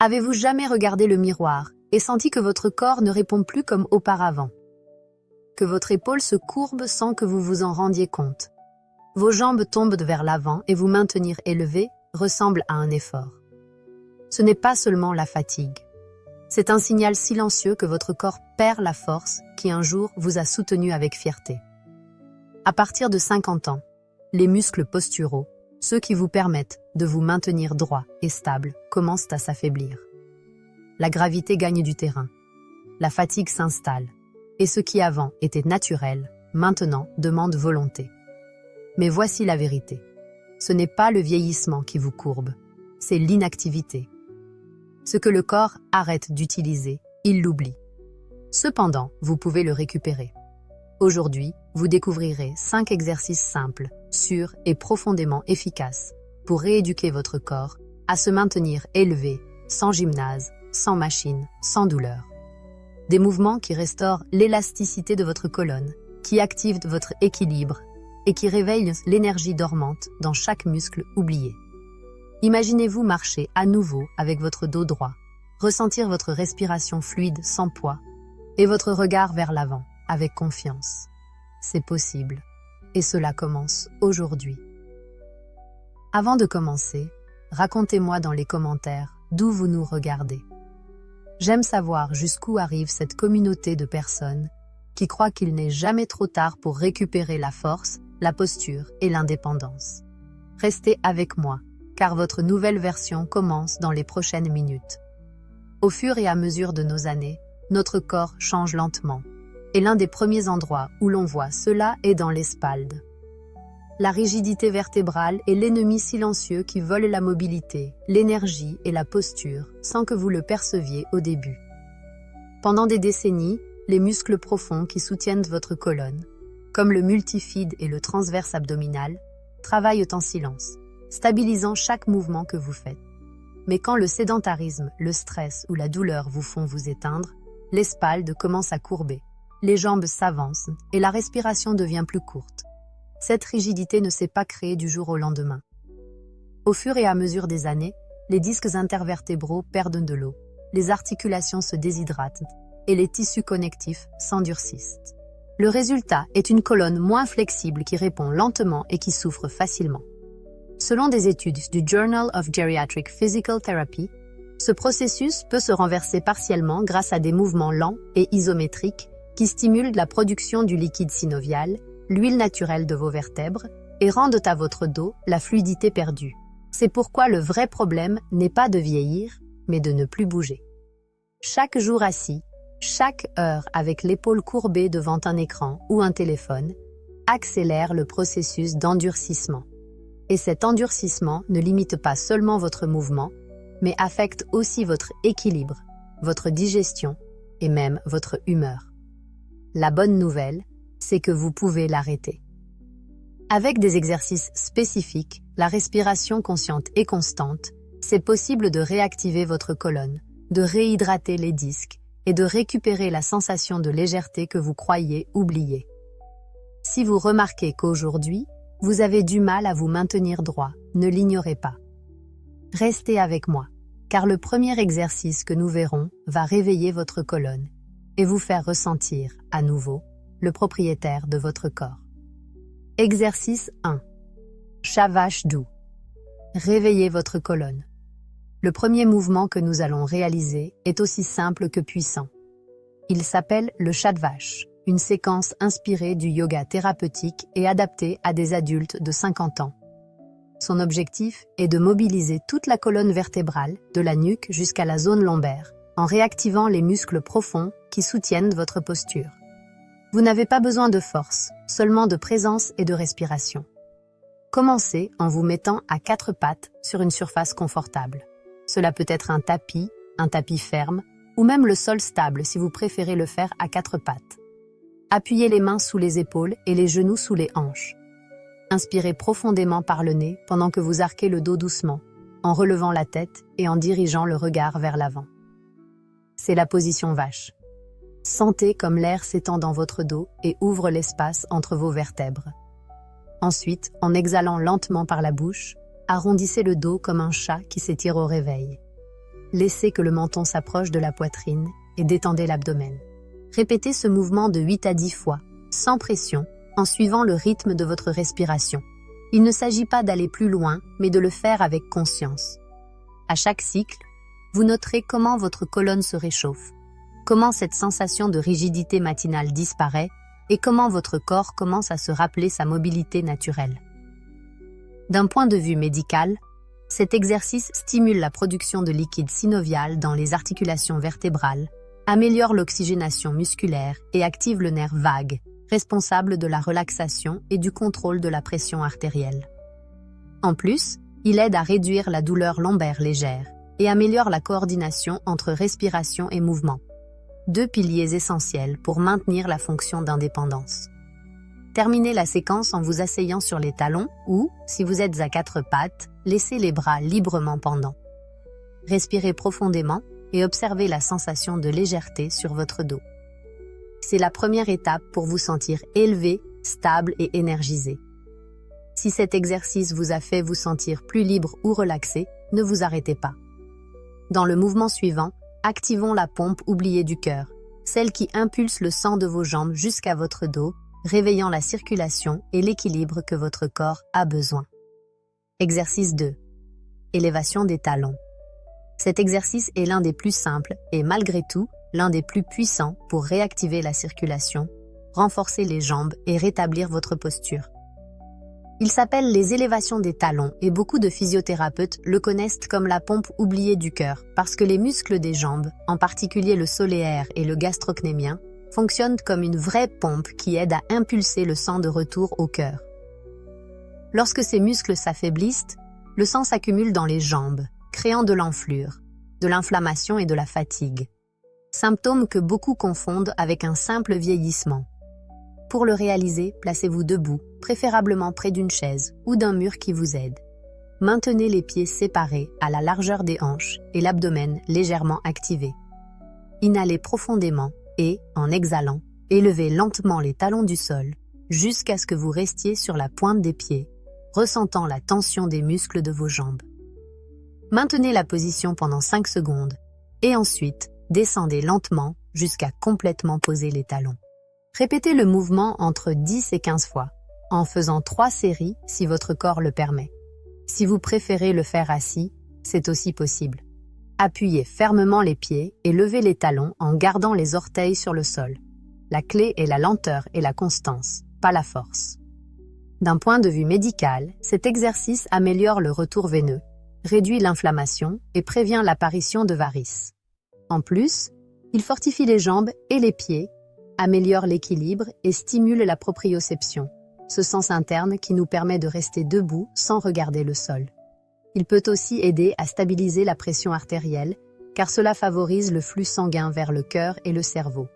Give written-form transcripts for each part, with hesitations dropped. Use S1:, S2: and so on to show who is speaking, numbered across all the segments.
S1: Avez-vous jamais regardé le miroir et senti que votre corps ne répond plus comme auparavant? Que votre épaule se courbe sans que vous vous en rendiez compte? Vos jambes tombent vers l'avant et vous maintenir élevé ressemble à un effort. Ce n'est pas seulement la fatigue. C'est un signal silencieux que votre corps perd la force qui un jour vous a soutenu avec fierté. À partir de 50 ans, les muscles posturaux, ceux qui vous permettent de vous maintenir droit et stable, commencent à s'affaiblir. La gravité gagne du terrain. La fatigue s'installe. Et ce qui avant était naturel, maintenant demande volonté. Mais voici la vérité. Ce n'est pas le vieillissement qui vous courbe, c'est l'inactivité. Ce que le corps arrête d'utiliser, il l'oublie. Cependant, vous pouvez le récupérer. Aujourd'hui, vous découvrirez 5 exercices simples, sûrs et profondément efficaces pour rééduquer votre corps à se maintenir élevé, sans gymnase, sans machine, sans douleur. Des mouvements qui restaurent l'élasticité de votre colonne, qui activent votre équilibre et qui réveillent l'énergie dormante dans chaque muscle oublié. Imaginez-vous marcher à nouveau avec votre dos droit, ressentir votre respiration fluide sans poids et votre regard vers l'avant avec confiance. C'est possible et cela commence aujourd'hui. Avant de commencer, racontez-moi dans les commentaires d'où vous nous regardez. J'aime savoir jusqu'où arrive cette communauté de personnes qui croient qu'il n'est jamais trop tard pour récupérer la force, la posture et l'indépendance. Restez avec moi, car votre nouvelle version commence dans les prochaines minutes. Au fur et à mesure de nos années, notre corps change lentement, et l'un des premiers endroits où l'on voit cela est dans l'espalde. La rigidité vertébrale est l'ennemi silencieux qui vole la mobilité, l'énergie et la posture sans que vous le perceviez au début. Pendant des décennies, les muscles profonds qui soutiennent votre colonne, comme le multifide et le transverse abdominal, travaillent en silence, stabilisant chaque mouvement que vous faites. Mais quand le sédentarisme, le stress ou la douleur vous font vous éteindre, l'espalde commence à courber, les jambes s'avancent et la respiration devient plus courte. Cette rigidité ne s'est pas créée du jour au lendemain. Au fur et à mesure des années, les disques intervertébraux perdent de l'eau, les articulations se déshydratent et les tissus connectifs s'endurcissent. Le résultat est une colonne moins flexible qui répond lentement et qui souffre facilement. Selon des études du Journal of Geriatric Physical Therapy, ce processus peut se renverser partiellement grâce à des mouvements lents et isométriques qui stimulent la production du liquide synovial, l'huile naturelle de vos vertèbres, et rendent à votre dos la fluidité perdue. C'est pourquoi le vrai problème n'est pas de vieillir, mais de ne plus bouger. Chaque jour assis, chaque heure avec l'épaule courbée devant un écran ou un téléphone, accélère le processus d'endurcissement. Et cet endurcissement ne limite pas seulement votre mouvement, mais affecte aussi votre équilibre, votre digestion et même votre humeur. La bonne nouvelle, c'est que vous pouvez l'arrêter. Avec des exercices spécifiques, la respiration consciente et constante, c'est possible de réactiver votre colonne, de réhydrater les disques et de récupérer la sensation de légèreté que vous croyiez oublier. Si vous remarquez qu'aujourd'hui, vous avez du mal à vous maintenir droit, ne l'ignorez pas. Restez avec moi, car le premier exercice que nous verrons va réveiller votre colonne et vous faire ressentir, à nouveau, le propriétaire de votre corps. Exercice 1. Shavasana. Réveillez votre colonne. Le premier mouvement que nous allons réaliser est aussi simple que puissant. Il s'appelle le Shavasana, une séquence inspirée du yoga thérapeutique et adaptée à des adultes de 50 ans. Son objectif est de mobiliser toute la colonne vertébrale, de la nuque jusqu'à la zone lombaire, en réactivant les muscles profonds qui soutiennent votre posture. Vous n'avez pas besoin de force, seulement de présence et de respiration. Commencez en vous mettant à 4 pattes sur une surface confortable. Cela peut être un tapis ferme, ou même le sol stable si vous préférez le faire à 4 pattes. Appuyez les mains sous les épaules et les genoux sous les hanches. Inspirez profondément par le nez pendant que vous arquez le dos doucement, en relevant la tête et en dirigeant le regard vers l'avant. C'est la position vache. Sentez comme l'air s'étend dans votre dos et ouvre l'espace entre vos vertèbres. Ensuite, en exhalant lentement par la bouche, arrondissez le dos comme un chat qui s'étire au réveil. Laissez que le menton s'approche de la poitrine et détendez l'abdomen. Répétez ce mouvement de 8 à 10 fois, sans pression, en suivant le rythme de votre respiration. Il ne s'agit pas d'aller plus loin, mais de le faire avec conscience. À chaque cycle, vous noterez comment votre colonne se réchauffe, comment cette sensation de rigidité matinale disparaît et comment votre corps commence à se rappeler sa mobilité naturelle. D'un point de vue médical, cet exercice stimule la production de liquide synovial dans les articulations vertébrales, améliore l'oxygénation musculaire et active le nerf vague, responsable de la relaxation et du contrôle de la pression artérielle. En plus, il aide à réduire la douleur lombaire légère et améliore la coordination entre respiration et mouvement. 2 piliers essentiels pour maintenir la fonction d'indépendance. Terminez la séquence en vous asseyant sur les talons ou, si vous êtes à 4 pattes, laissez les bras librement pendants. Respirez profondément et observez la sensation de légèreté sur votre dos. C'est la première étape pour vous sentir élevé, stable et énergisé. Si cet exercice vous a fait vous sentir plus libre ou relaxé, ne vous arrêtez pas. Dans le mouvement suivant, activons la pompe oubliée du cœur, celle qui impulse le sang de vos jambes jusqu'à votre dos, réveillant la circulation et l'équilibre que votre corps a besoin. Exercice 2. Élévation des talons. Cet exercice est l'un des plus simples et malgré tout, l'un des plus puissants pour réactiver la circulation, renforcer les jambes et rétablir votre posture. Il s'appelle les élévations des talons et beaucoup de physiothérapeutes le connaissent comme la pompe oubliée du cœur parce que les muscles des jambes, en particulier le soléaire et le gastrocnémien, fonctionnent comme une vraie pompe qui aide à impulser le sang de retour au cœur. Lorsque ces muscles s'affaiblissent, le sang s'accumule dans les jambes, créant de l'enflure, de l'inflammation et de la fatigue. Symptômes que beaucoup confondent avec un simple vieillissement. Pour le réaliser, placez-vous debout, préférablement près d'une chaise ou d'un mur qui vous aide. Maintenez les pieds séparés à la largeur des hanches et l'abdomen légèrement activé. Inhalez profondément et, en exhalant, élevez lentement les talons du sol jusqu'à ce que vous restiez sur la pointe des pieds, ressentant la tension des muscles de vos jambes. Maintenez la position pendant 5 secondes et ensuite, descendez lentement jusqu'à complètement poser les talons. Répétez le mouvement entre 10 et 15 fois, en faisant 3 séries si votre corps le permet. Si vous préférez le faire assis, c'est aussi possible. Appuyez fermement les pieds et levez les talons en gardant les orteils sur le sol. La clé est la lenteur et la constance, pas la force. D'un point de vue médical, cet exercice améliore le retour veineux, réduit l'inflammation et prévient l'apparition de varices. En plus, il fortifie les jambes et les pieds, améliore l'équilibre et stimule la proprioception, ce sens interne qui nous permet de rester debout sans regarder le sol. Il peut aussi aider à stabiliser la pression artérielle, car cela favorise le flux sanguin vers le cœur et le cerveau.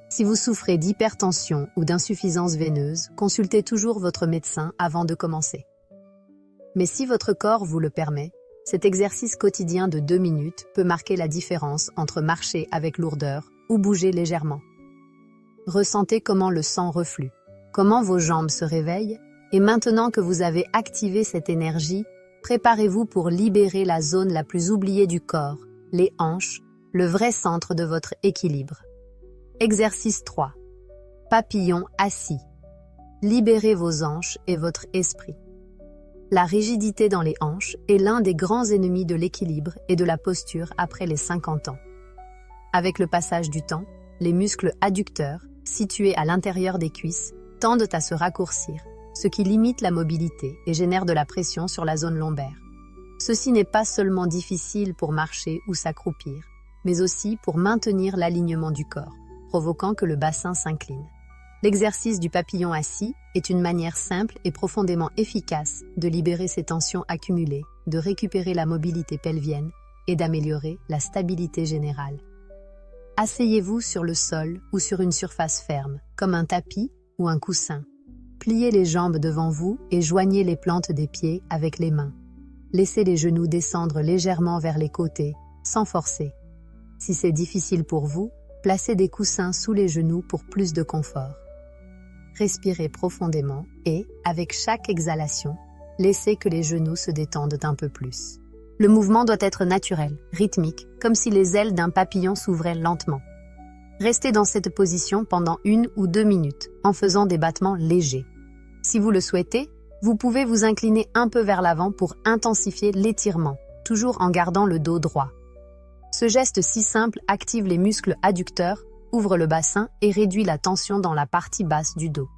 S1: Si vous souffrez d'hypertension ou d'insuffisance veineuse, consultez toujours votre médecin avant de commencer. Mais si votre corps vous le permet, cet exercice quotidien de 2 minutes peut marquer la différence entre marcher avec lourdeur ou bouger légèrement. Ressentez comment le sang reflue, comment vos jambes se réveillent, et maintenant que vous avez activé cette énergie, préparez-vous pour libérer la zone la plus oubliée du corps, les hanches, le vrai centre de votre équilibre. Exercice 3. Papillon assis. Libérez vos hanches et votre esprit. La rigidité dans les hanches est l'un des grands ennemis de l'équilibre et de la posture après les 50 ans. Avec le passage du temps, les muscles adducteurs, situés à l'intérieur des cuisses, tendent à se raccourcir, ce qui limite la mobilité et génère de la pression sur la zone lombaire. Ceci n'est pas seulement difficile pour marcher ou s'accroupir, mais aussi pour maintenir l'alignement du corps, provoquant que le bassin s'incline. L'exercice du papillon assis est une manière simple et profondément efficace de libérer ces tensions accumulées, de récupérer la mobilité pelvienne et d'améliorer la stabilité générale. Asseyez-vous sur le sol ou sur une surface ferme, comme un tapis ou un coussin. Pliez les jambes devant vous et joignez les plantes des pieds avec les mains. Laissez les genoux descendre légèrement vers les côtés, sans forcer. Si c'est difficile pour vous, placez des coussins sous les genoux pour plus de confort. Respirez profondément et, avec chaque exhalation, laissez que les genoux se détendent un peu plus. Le mouvement doit être naturel, rythmique, comme si les ailes d'un papillon s'ouvraient lentement. Restez dans cette position pendant 1 ou 2 minutes, en faisant des battements légers. Si vous le souhaitez, vous pouvez vous incliner un peu vers l'avant pour intensifier l'étirement, toujours en gardant le dos droit. Ce geste si simple active les muscles adducteurs, ouvre le bassin et réduit la tension dans la partie basse du dos.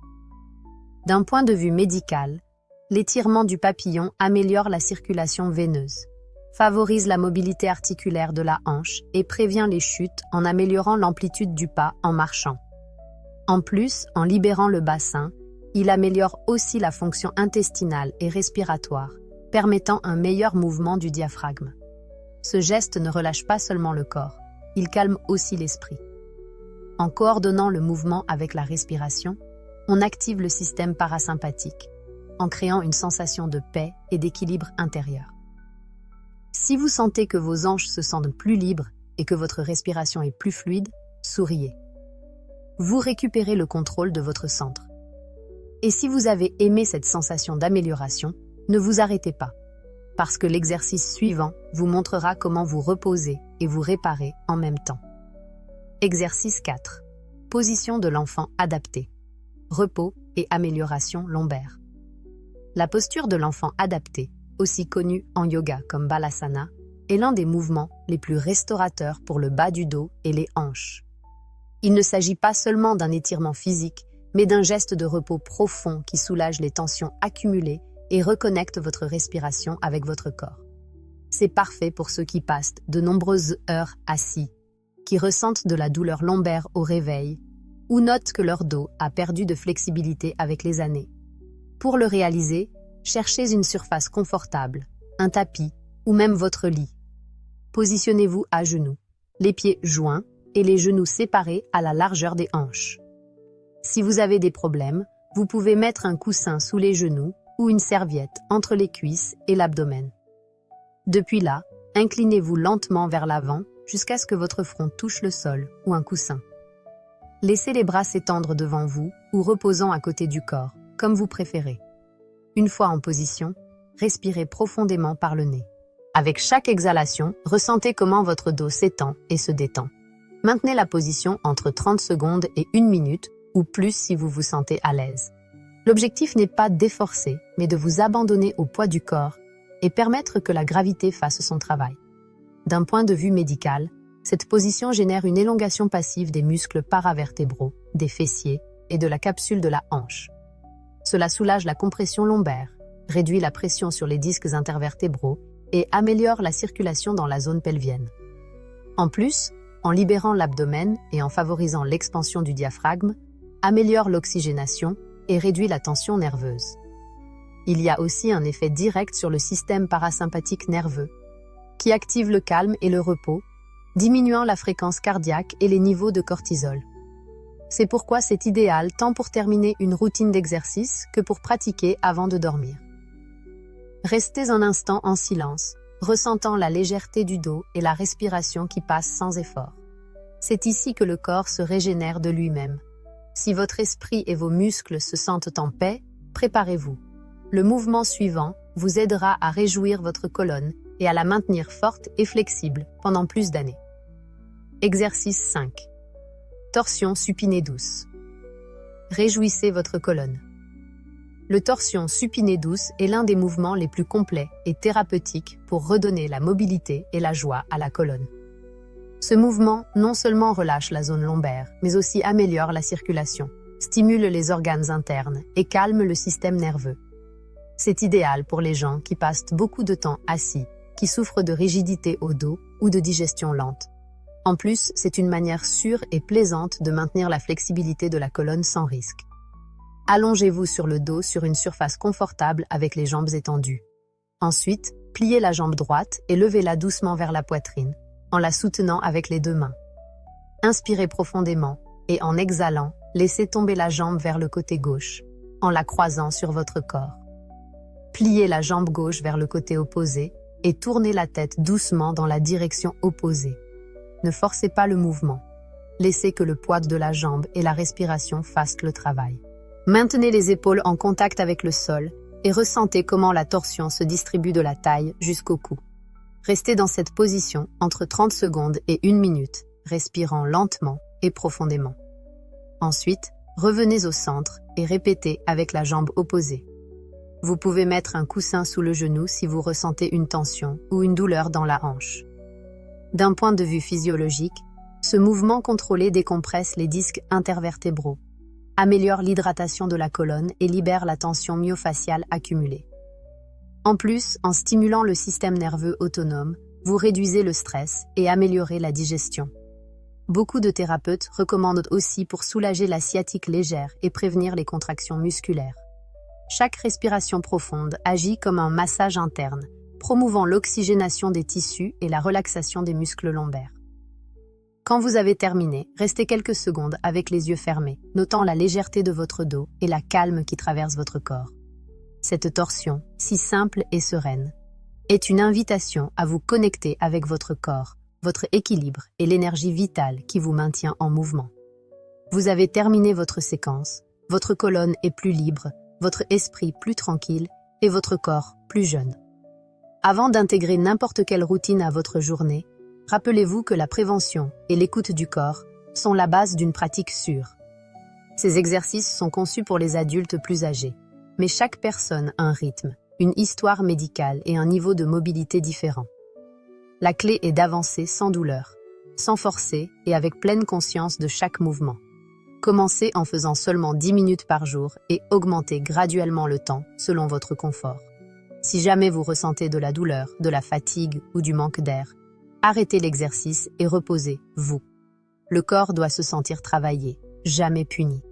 S1: D'un point de vue médical, l'étirement du papillon améliore la circulation veineuse, favorise la mobilité articulaire de la hanche et prévient les chutes en améliorant l'amplitude du pas en marchant. En plus, en libérant le bassin, il améliore aussi la fonction intestinale et respiratoire, permettant un meilleur mouvement du diaphragme. Ce geste ne relâche pas seulement le corps, il calme aussi l'esprit. En coordonnant le mouvement avec la respiration, on active le système parasympathique, en créant une sensation de paix et d'équilibre intérieur. Si vous sentez que vos hanches se sentent plus libres et que votre respiration est plus fluide, souriez. Vous récupérez le contrôle de votre centre. Et si vous avez aimé cette sensation d'amélioration, ne vous arrêtez pas, parce que l'exercice suivant vous montrera comment vous reposer et vous réparer en même temps. Exercice 4. Position de l'enfant adaptée. Repos et amélioration lombaire. La posture de l'enfant adapté, aussi connue en yoga comme Balasana, est l'un des mouvements les plus restaurateurs pour le bas du dos et les hanches. Il ne s'agit pas seulement d'un étirement physique, mais d'un geste de repos profond qui soulage les tensions accumulées et reconnecte votre respiration avec votre corps. C'est parfait pour ceux qui passent de nombreuses heures assis, qui ressentent de la douleur lombaire au réveil, ou notent que leur dos a perdu de flexibilité avec les années. Pour le réaliser, cherchez une surface confortable, un tapis ou même votre lit. Positionnez-vous à genoux, les pieds joints et les genoux séparés à la largeur des hanches. Si vous avez des problèmes, vous pouvez mettre un coussin sous les genoux ou une serviette entre les cuisses et l'abdomen. Depuis là, inclinez-vous lentement vers l'avant jusqu'à ce que votre front touche le sol ou un coussin. Laissez les bras s'étendre devant vous ou reposant à côté du corps, comme vous préférez. Une fois en position, respirez profondément par le nez. Avec chaque exhalation, ressentez comment votre dos s'étend et se détend. Maintenez la position entre 30 secondes et 1 minute ou plus si vous vous sentez à l'aise. L'objectif n'est pas d'efforcer, mais de vous abandonner au poids du corps et permettre que la gravité fasse son travail. D'un point de vue médical, cette position génère une élongation passive des muscles paravertébraux, des fessiers et de la capsule de la hanche. Cela soulage la compression lombaire, réduit la pression sur les disques intervertébraux et améliore la circulation dans la zone pelvienne. En plus, en libérant l'abdomen et en favorisant l'expansion du diaphragme, améliore l'oxygénation et réduit la tension nerveuse. Il y a aussi un effet direct sur le système parasympathique nerveux, qui active le calme et le repos, diminuant la fréquence cardiaque et les niveaux de cortisol. C'est pourquoi c'est idéal tant pour terminer une routine d'exercice que pour pratiquer avant de dormir. Restez un instant en silence, ressentant la légèreté du dos et la respiration qui passe sans effort. C'est ici que le corps se régénère de lui-même. Si votre esprit et vos muscles se sentent en paix, préparez-vous. Le mouvement suivant vous aidera à réjouir votre colonne et à la maintenir forte et flexible pendant plus d'années. Exercice 5. Torsion supinée douce. Réjouissez votre colonne. Le torsion supinée douce est l'un des mouvements les plus complets et thérapeutiques pour redonner la mobilité et la joie à la colonne. Ce mouvement non seulement relâche la zone lombaire, mais aussi améliore la circulation, stimule les organes internes et calme le système nerveux. C'est idéal pour les gens qui passent beaucoup de temps assis, qui souffrent de rigidité au dos ou de digestion lente. En plus, c'est une manière sûre et plaisante de maintenir la flexibilité de la colonne sans risque. Allongez-vous sur le dos sur une surface confortable avec les jambes étendues. Ensuite, pliez la jambe droite et levez-la doucement vers la poitrine, en la soutenant avec les 2 mains. Inspirez profondément et en exhalant, laissez tomber la jambe vers le côté gauche, en la croisant sur votre corps. Pliez la jambe gauche vers le côté opposé et tournez la tête doucement dans la direction opposée. Ne forcez pas le mouvement. Laissez que le poids de la jambe et la respiration fassent le travail. Maintenez les épaules en contact avec le sol et ressentez comment la torsion se distribue de la taille jusqu'au cou. Restez dans cette position entre 30 secondes et 1 minute, respirant lentement et profondément. Ensuite, revenez au centre et répétez avec la jambe opposée. Vous pouvez mettre un coussin sous le genou si vous ressentez une tension ou une douleur dans la hanche. D'un point de vue physiologique, ce mouvement contrôlé décompresse les disques intervertébraux, améliore l'hydratation de la colonne et libère la tension myofaciale accumulée. En plus, en stimulant le système nerveux autonome, vous réduisez le stress et améliorez la digestion. Beaucoup de thérapeutes recommandent aussi pour soulager la sciatique légère et prévenir les contractions musculaires. Chaque respiration profonde agit comme un massage interne, promouvant l'oxygénation des tissus et la relaxation des muscles lombaires. Quand vous avez terminé, restez quelques secondes avec les yeux fermés, notant la légèreté de votre dos et la calme qui traverse votre corps. Cette torsion, si simple et sereine, est une invitation à vous connecter avec votre corps, votre équilibre et l'énergie vitale qui vous maintient en mouvement. Vous avez terminé votre séquence, votre colonne est plus libre, votre esprit plus tranquille et votre corps plus jeune. Avant d'intégrer n'importe quelle routine à votre journée, rappelez-vous que la prévention et l'écoute du corps sont la base d'une pratique sûre. Ces exercices sont conçus pour les adultes plus âgés, mais chaque personne a un rythme, une histoire médicale et un niveau de mobilité différent. La clé est d'avancer sans douleur, sans forcer et avec pleine conscience de chaque mouvement. Commencez en faisant seulement 10 minutes par jour et augmentez graduellement le temps selon votre confort. Si jamais vous ressentez de la douleur, de la fatigue ou du manque d'air, arrêtez l'exercice et reposez-vous. Le corps doit se sentir travaillé, jamais puni.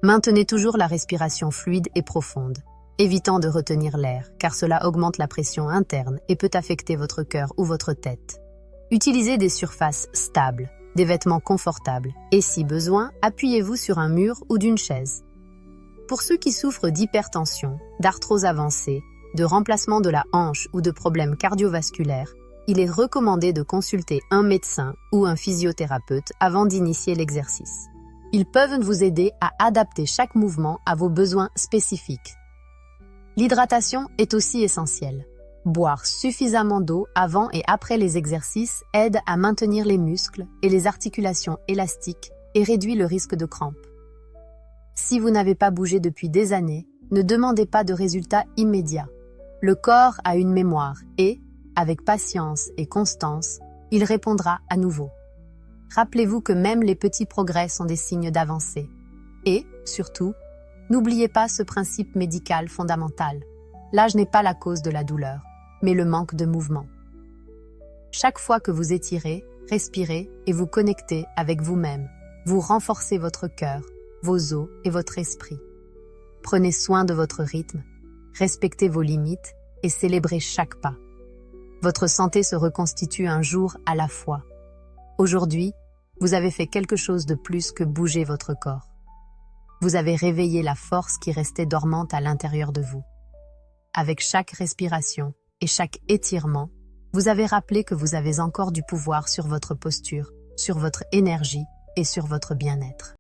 S1: Maintenez toujours la respiration fluide et profonde, évitant de retenir l'air, car cela augmente la pression interne et peut affecter votre cœur ou votre tête. Utilisez des surfaces stables, des vêtements confortables, et si besoin, appuyez-vous sur un mur ou d'une chaise. Pour ceux qui souffrent d'hypertension, d'arthrose avancée, de remplacement de la hanche ou de problèmes cardiovasculaires, il est recommandé de consulter un médecin ou un physiothérapeute avant d'initier l'exercice. Ils peuvent vous aider à adapter chaque mouvement à vos besoins spécifiques. L'hydratation est aussi essentielle. Boire suffisamment d'eau avant et après les exercices aide à maintenir les muscles et les articulations élastiques et réduit le risque de crampes. Si vous n'avez pas bougé depuis des années, ne demandez pas de résultats immédiats. Le corps a une mémoire et, avec patience et constance, il répondra à nouveau. Rappelez-vous que même les petits progrès sont des signes d'avancée. Et, surtout, n'oubliez pas ce principe médical fondamental. L'âge n'est pas la cause de la douleur, mais le manque de mouvement. Chaque fois que vous étirez, respirez et vous connectez avec vous-même, vous renforcez votre cœur, vos os et votre esprit. Prenez soin de votre rythme, respectez vos limites et célébrez chaque pas. Votre santé se reconstitue un jour à la fois. Aujourd'hui, vous avez fait quelque chose de plus que bouger votre corps. Vous avez réveillé la force qui restait dormante à l'intérieur de vous. Avec chaque respiration et chaque étirement, vous avez rappelé que vous avez encore du pouvoir sur votre posture, sur votre énergie et sur votre bien-être.